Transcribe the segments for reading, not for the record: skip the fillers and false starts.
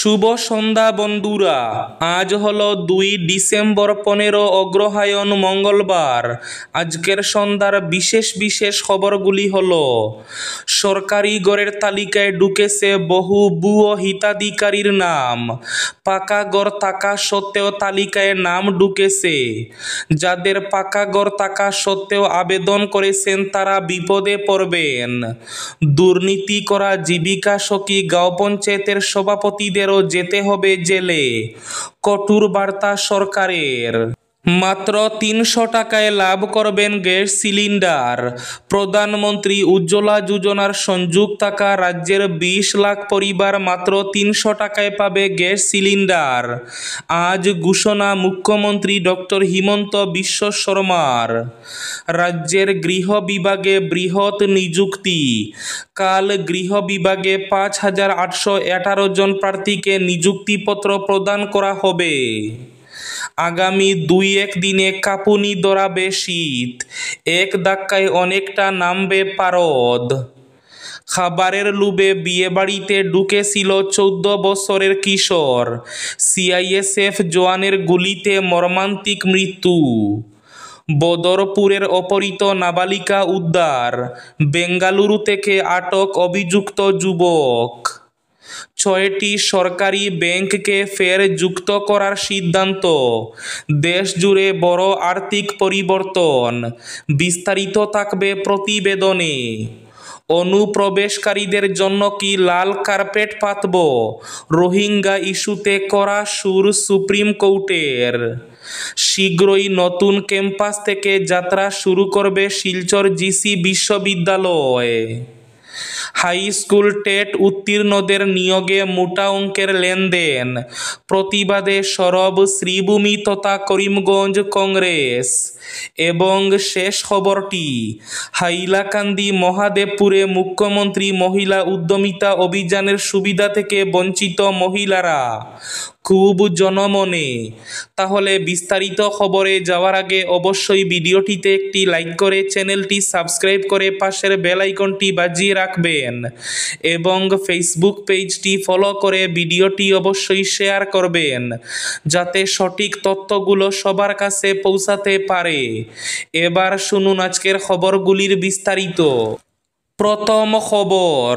শুভ সন্ধ্যা বন্ধুরা, আজ হলো 2 ডিসেম্বর 15 অগ্রহায়ণ মঙ্গলবার। আজকের সন্ধ্যার বিশেষ বিশেষ খবরগুলি হলো: সরকারি ঘরের তালিকায় ঢুকেছে বহু ভুয়ো হিতাধিকারীর নাম। পাকা ঘর থাকা সত্ত্বেও তালিকায় নাম ঢুকেছে। যাদের পাকা ঘর থাকা সত্ত্বেও আবেদন করেছেন তারা বিপদে পড়বেন। দুর্নীতি করা জীবিকা সখী গাঁও পঞ্চায়েতের সভাপতিদেরও যেতে হবে জেলে। কঠোর বার্তা সরকারের। মাত্র 300 টাকায় লাভ করবেন গ্যাস সিলিন্ডার। প্রধানমন্ত্রী উজ্জ্বলা যোজনার সংযোগ থাকা রাজ্যের 20 লাখ পরিবার মাত্র 300 টাকায় পাবে গ্যাস সিলিন্ডার। আজ ঘোষণা মুখ্যমন্ত্রী ডক্টর হিমন্ত বিশ্ব শর্মার। রাজ্যের গৃহ বিভাগে বৃহৎ নিযুক্তি। কাল গৃহ বিভাগে 5818 জন প্রার্থীকে নিযুক্তিপত্র প্রদান করা হবে। আগামী 2-1 দিনে কাঁপুনি ধরাবে শীত। এক ধাক্কায় অনেকটা নামবে পারদ। খাবারের লোভে বিয়েবাড়িতে ঢুকেছিল 14 বছরের কিশোর। সিআইএসএফ জওয়ানের গুলিতে মর্মান্তিক মৃত্যু। বদরপুরের অপহৃত নাবালিকা উদ্ধার। বেঙ্গালুরু থেকে আটক অভিযুক্ত যুবক। 6টি সরকারি ব্যাংককে ফের যুক্ত করার সিদ্ধান্ত। দেশ জুড়ে বড় আর্থিক পরিবর্তন। বিস্তারিত থাকবে প্রতিবেদনে। অনুপ্রবেশকারীদের জন্য কি লাল কার্পেট পাতব? রোহিঙ্গা ইস্যুতে কড়া সুর সুপ্রিম কোর্টের। শীঘ্রই নতুন ক্যাম্পাস থেকে যাত্রা শুরু করবে শিলচর জিসি বিশ্ববিদ্যালয়। হাই স্কুল টেট উত্তীর্ণদের নিয়োগে মোটা অঙ্কের লেনদেন। প্রতিবাদে সরব শ্রীভূমি তথা করিমগঞ্জ কংগ্রেস। এবং শেষ খবরটি, হাইলাকান্দি মহাদেবপুরে মুখ্যমন্ত্রী মহিলা উদ্যমিতা অভিযানের সুবিধা থেকে বঞ্চিত মহিলারা। খুব জনমনে। তাহলে বিস্তারিত খবরে যাওয়ার আগে অবশ্যই ভিডিওটিতে একটি লাইক করে চ্যানেলটি সাবস্ক্রাইব করে পাশের বেল আইকনটি বাজিয়ে রাখবেন এবং ফেসবুক পেজটি ফলো করে ভিডিওটি অবশ্যই শেয়ার করবেন যাতে সঠিক তথ্যগুলো সবার কাছে পৌঁছাতে পারে। এবার শুনুন আজকের খবরগুলির বিস্তারিত। প্রথম খবর,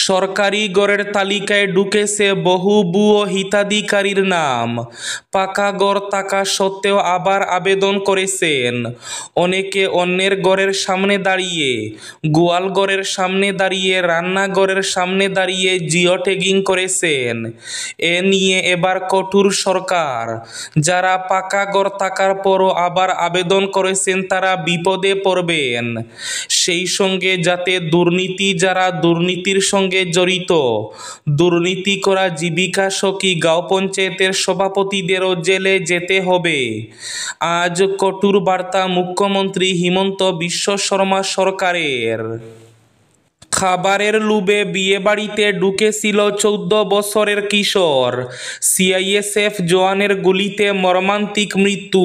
সরকারি ঘরের তালিকায় ঢুকেছে বহু ভুয়ো হিতাধিকারীর নাম। পাকা ঘর থাকা সত্ত্বেও আবার আবেদন করেছেন। অনেকে অন্যের ঘরের সামনে দাঁড়িয়ে, গোয়াল ঘরের সামনে দাঁড়িয়ে, রান্নাঘরের সামনে দাঁড়িয়ে জিও ট্যাগিং করেছেন। এ নিয়ে এবার কঠোর সরকার। যারা পাকা ঘর থাকার পরও আবার আবেদন করেছেন তারা বিপদে পড়বেন। সেই সঙ্গে যাতে যারা দুর্নীতির সঙ্গে জড়িত, দুর্নীতি করা জীবিকা সখী গাঁও পঞ্চায়েতের সভাপতিদেরও জেলে যেতে হবে। আজ কঠোর বার্তা মুখ্যমন্ত্রী হিমন্ত বিশ্ব শর্মা সরকারের। খাবারের লোভে বিয়েবাড়িতে ঢুকেছিল 14 বছরের কিশোর। সিআইএসএফ জওয়ানের গুলিতে মর্মান্তিক মৃত্যু।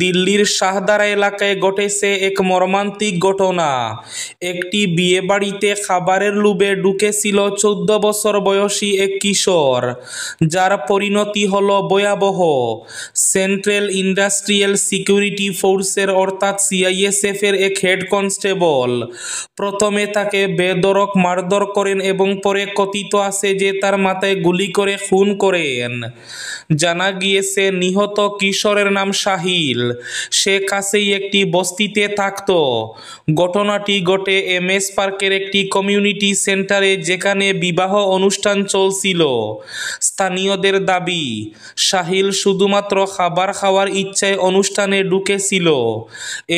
দিল্লির শাহদারা এলাকায় ঘটেছে এক মর্মান্তিক ঘটনা। একটি বিয়েবাড়িতে খাবারের লোভে ঢুকেছিল 14 বছর বয়সী এক কিশোর, যার পরিণতি হলো ভয়াবহ। সেন্ট্রাল ইন্ডাস্ট্রিয়াল সিকিউরিটি ফোর্সের অর্থাৎ সিআইএসএফ এর এক হেড কনস্টেবল প্রথমে তাকে বেধড়ক মারধর করেন এবং পরে কথিত আছে যে তার মাথায় গুলি করে খুন করেন। জানা গিয়েছে নিহত কিশোরের নাম সাহিল। সে কাছেই একটি বস্তিতে থাকত। ঘটনাটি ঘটে এমএস পার্কের একটি কমিউনিটি সেন্টারে, যেখানে বিবাহ অনুষ্ঠান চলছিল। স্থানীয়দের দাবি, সাহিল শুধুমাত্র খাবার খাওয়ার ইচ্ছায় অনুষ্ঠানে ঢুকেছিল।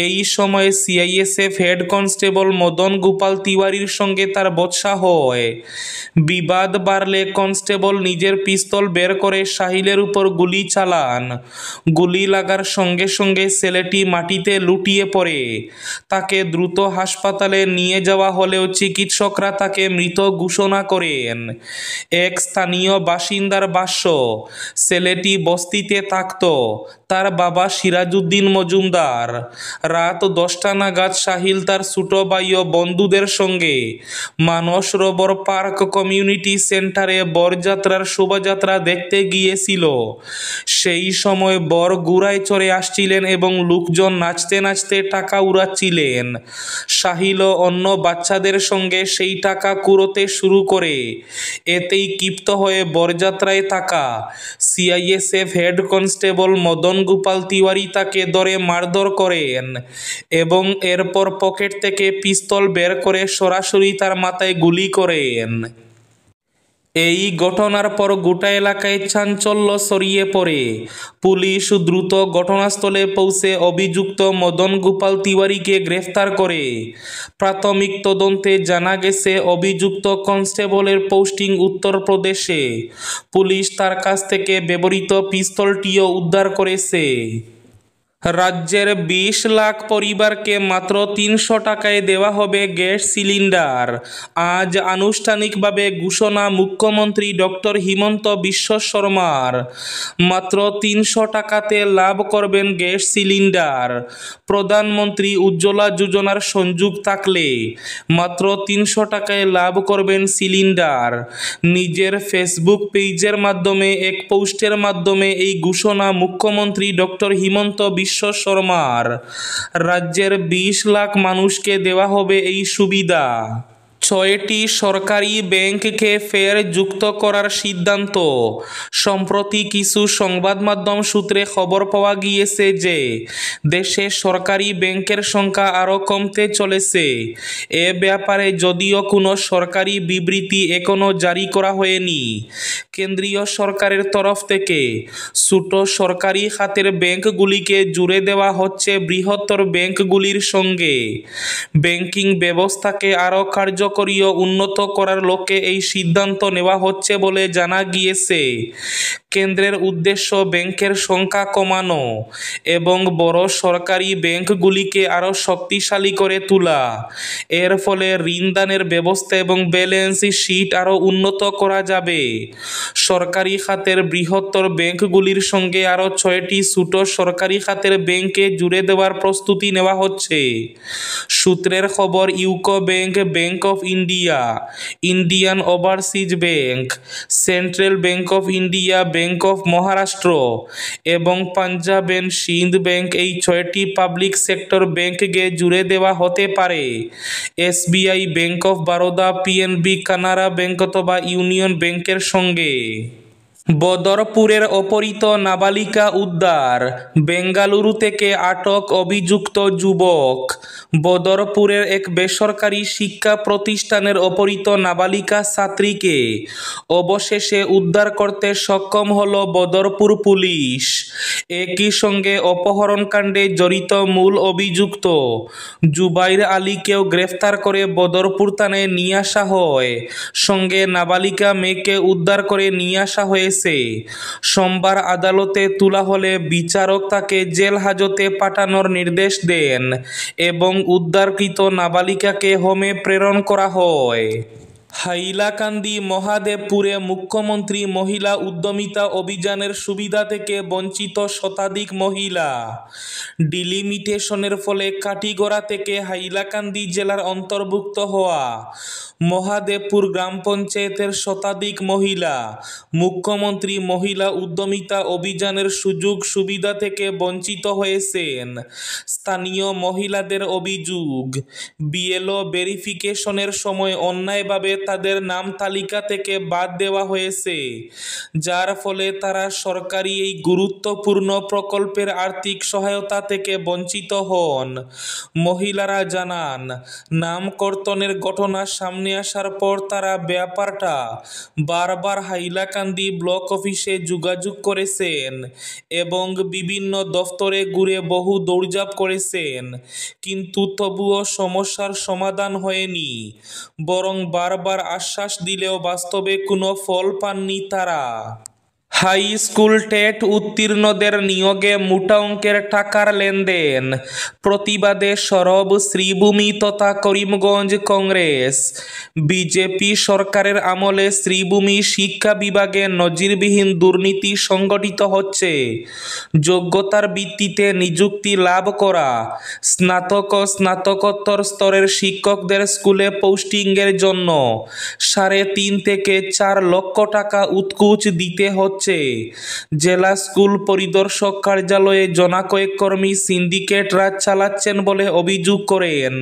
এই সময় CISF head constable Madan Gopal তিওয়ারির সঙ্গে তার বচসা হয়। বিবাদ বাড়লে কনস্টেবল নিজের পিস্তল বের করে সাহিলের উপর গুলি চালান। গুলি লাগার সঙ্গে সঙ্গে ছেলেটি মাটিতে লুটিয়ে পড়ে। তাকে দ্রুত হাসপাতালে নিয়ে যাওয়া হলেও চিকিৎসকরা তাকে মৃত ঘোষণা করেন। এক স্থানীয় বাসিন্দার ভাষ্য, ছেলেটি বস্তিতে থাকত। তার বাবা সিরাজউদ্দিন মজুমদার। রাত 10টা নাগাদ সাহিল তার ছোট ভাই ও বন্ধুদের সঙ্গে মানসরোবর পার্ক কমিউনিটি সেন্টারে বরযাত্রার শোভাযাত্রা দেখতে গিয়েছিল। সেই সময় বর ঘোড়ায় চড়ে আসছিলেন এবং লোকজন নাচতে নাচতে টাকা উড়াচ্ছিলেন। সাহিল অন্য বাচ্চাদের সঙ্গে সেই টাকা কুড়োতে শুরু করে। এতেই ক্ষিপ্ত হয়ে বরযাত্রায় থাকা CISF head constable Madan Gopal Tiwari তাকে ধরে মারধর করেন এবং এরপর পকেট থেকে পিস্তল বের করে সরাসরি তার মাথায় গুলি করেন। এই ঘটনার পর গোটা এলাকায় চাঞ্চল্য ছড়িয়ে পড়ে। পুলিশ দ্রুত ঘটনাস্থলে পৌঁছে অভিযুক্ত মদন গোপাল তিওয়ারিকে গ্রেফতার করে। প্রাথমিক তদন্তে জানা গেছে অভিযুক্ত কনস্টেবলের পোস্টিং উত্তরপ্রদেশে। পুলিশ তার কাছ থেকে ব্যবহৃত পিস্তলটিও উদ্ধার করেছে। রাজ্যের 20 লাখ পরিবারকে মাত্র 300 টাকায় দেওয়া হবে গ্যাস সিলিন্ডার। আজ আনুষ্ঠানিকভাবে ঘোষণা মুখ্যমন্ত্রী ডক্টর হিমন্ত বিশ্ব শর্মার। মাত্র 300 টাকাতে লাভ করবেন গ্যাস সিলিন্ডার। প্রধানমন্ত্রী উজ্জ্বলা যোজনার সংযোগ থাকলে মাত্র 300 টাকায় লাভ করবেন সিলিন্ডার। নিজের ফেসবুক পেজের মাধ্যমে এক পোস্টের মাধ্যমে এই ঘোষণা মুখ্যমন্ত্রী ডক্টর হিমন্ত বিশ্ব শর্মার। রাজ্যের 20 লাখ মানুষকে দেওয়া হবে এই সুবিধা। 6টি সরকারি ব্যাংককে ফের যুক্ত করার সিদ্ধান্ত। সম্প্রতি কিছু সংবাদ মাধ্যম সূত্রে খবর পাওয়া গিয়েছে যে দেশে সরকারি ব্যাংকের সংখ্যা আরও কমতে চলেছে। এ ব্যাপারে যদিও কোনো সরকারি বিবৃতি এখনও জারি করা হয়নি। কেন্দ্রীয় সরকারের তরফ থেকে ছোট সরকারি খাতের ব্যাংকগুলিকে জুড়ে দেওয়া হচ্ছে বৃহত্তর ব্যাংকগুলির সঙ্গে। ব্যাংকিং ব্যবস্থাকে আরও কার্যকরী ও উন্নত করার লক্ষ্যে এই সিদ্ধান্ত নেওয়া হচ্ছে বলে জানা গিয়েছে। কেন্দ্রের উদ্দেশ্য ব্যাংকের সংখ্যা কমানো এবং বড় সরকারি ব্যাংকগুলিকে আরও শক্তিশালী করে তোলা। এর ফলে ঋণদানের ব্যবস্থা এবং ব্যালেন্স শিট আরও উন্নত করা যাবে। সরকারি খাতের বৃহত্তর ব্যাংকগুলির সঙ্গে আরও 6টি ছোট সরকারি খাতের ব্যাংককে জুড়ে দেওয়ার প্রস্তুতি নেওয়া হচ্ছে। সূত্রের খবর, UCO bank, bank of India, Indian overseas bank, central bank of India, bank of Maharashtra এবং পাঞ্জাব এন্ড সিন্ধ ব্যাংক এই 6টি পাবলিক সেক্টর ব্যাংককে জুড়ে দেওয়া হতে পারে SBI, bank of Baroda, PNB, Canara bank অথবা ইউনিয়ন ব্যাংকের সঙ্গে। বদরপুরের অপহৃত নাবালিকা উদ্ধার। বেঙ্গালুরু থেকে আটক অভিযুক্ত যুবক। বদরপুরের এক বেসরকারি শিক্ষা প্রতিষ্ঠানের অপহৃত নাবালিকা ছাত্রীকে অবশেষে উদ্ধার করতে সক্ষম হল বদরপুর পুলিশ। একই সঙ্গে অপহরণকাণ্ডে জড়িত মূল অভিযুক্ত জুবাইর আলীকেও গ্রেফতার করে বদরপুর থানায় নিয়ে আসা হয়। সঙ্গে নাবালিকা মেয়েকে উদ্ধার করে নিয়ে আসা হয়েছে। সোমবার আদালতে তোলা হলে বিচারক তাকে জেল হাজতে পাঠানোর নির্দেশ দেন এবং উদ্ধারকৃত নাবালিকাকে হোমে প্রেরণ করা হয়। হাইলাকান্দি মহাদেবপুরে মুখ্যমন্ত্রী মহিলা উদ্যমিতা অভিযানের সুবিধা থেকে বঞ্চিত শতাধিক মহিলা। ডিলিমিটেশনের ফলে কাটিগড়া থেকে হাইলাকান্দি জেলার অন্তর্ভুক্ত হওয়া মহাদেবপুর গ্রাম পঞ্চায়েতের শতাধিক মহিলা মুখ্যমন্ত্রী মহিলা উদ্যমিতা অভিযানের সুযোগ সুবিধা থেকে বঞ্চিত হয়েছেন। স্থানীয় মহিলাদের অভিযোগ, বিএলও ভেরিফিকেশনের সময় অন্যায়ভাবে তাদের নাম তালিকা থেকে বাদ দেওয়া হয়েছে, যার ফলে তারা সরকারি এই গুরুত্বপূর্ণ প্রকল্পের আর্থিক সহায়তা থেকে বঞ্চিত হন। মহিলারা জানান, নাম কর্তনের ঘটনা সামনে আসার পর তারা ব্যাপারটা বারবার হাইলাকান্দি ব্লক অফিসে যোগাযোগ করেছেন এবং বিভিন্ন দফতরে ঘুরে বহু দৌড়ঝাঁপ করেছেন, কিন্তু তবুও সমস্যার সমাধান হয়নি। বরং বারবার আশ্বাস দিলেও বাস্তবে কোনো ফল পাননি তারা। হাই স্কুল টেট উত্তীর্ণদের নিয়োগে মোটা অঙ্কের টাকার লেনদেন, প্রতিবাদে সরব শ্রীভূমি তথা করিমগঞ্জ কংগ্রেস। বিজেপি সরকারের আমলে শ্রীভূমি শিক্ষা বিভাগে নজিরবিহীন দুর্নীতি সংগঠিত হচ্ছে। যোগ্যতার ভিত্তিতে নিযুক্তি লাভ করা স্নাতক ও স্নাতকোত্তর স্তরের শিক্ষকদের স্কুলে পোস্টিংয়ের জন্য 3.5 থেকে 4 লক্ষ টাকা উৎকোচ দিতে হচ্ছে। জেলা স্কুল পরিদর্শক কার্যালয়ে জনাকয়েক কর্মী সিন্ডিকেট রাজ চালাচ্ছেন বলে অভিযোগ করেন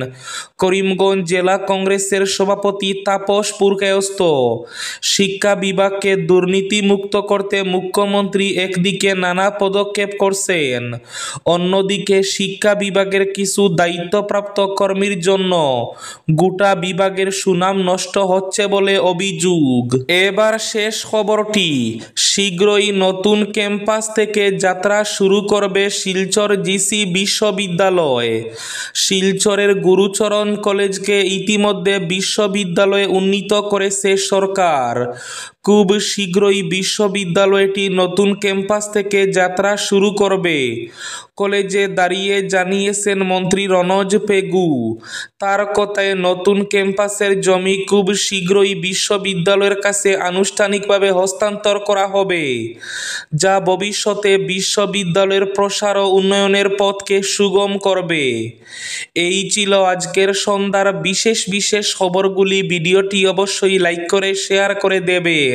করিমগঞ্জ জেলা কংগ্রেসের সভাপতি তাপস পুরকায়স্থ। শিক্ষা বিভাগকে দুর্নীতিমুক্ত করতে মুখ্যমন্ত্রী একদিকে নানা পদক্ষেপ করছেন, অন্যদিকে শিক্ষা বিভাগের কিছু দায়িত্বপ্রাপ্ত কর্মীর জন্য গোটা বিভাগের সুনাম নষ্ট হচ্ছে বলে অভিযোগ। এবার শেষ খবরটি, শীঘ্রই নতুন ক্যাম্পাস থেকে যাত্রা শুরু করবে শিলচর জিসি বিশ্ববিদ্যালয়। শিলচরের গুরুচরণ কলেজকে ইতিমধ্যে বিশ্ববিদ্যালয়ে উন্নীত করেছে সরকার। খুব শীঘ্রই বিশ্ববিদ্যালয়টি নতুন ক্যাম্পাস থেকে যাত্রা শুরু করবে। কলেজে দাঁড়িয়ে জানিয়েছেন মন্ত্রী রনজ পেগু। তার কথায় নতুন ক্যাম্পাসের জমি খুব শীঘ্রই বিশ্ববিদ্যালয়ের কাছে আনুষ্ঠানিকভাবে হস্তান্তর করা হবে, যা ভবিষ্যতে বিশ্ববিদ্যালয়ের প্রসার ও উন্নয়নের পথকে সুগম করবে। এই ছিল আজকের সন্ধ্যার বিশেষ খবরগুলি। ভিডিওটি অবশ্যই লাইক করে শেয়ার করে দেবেন।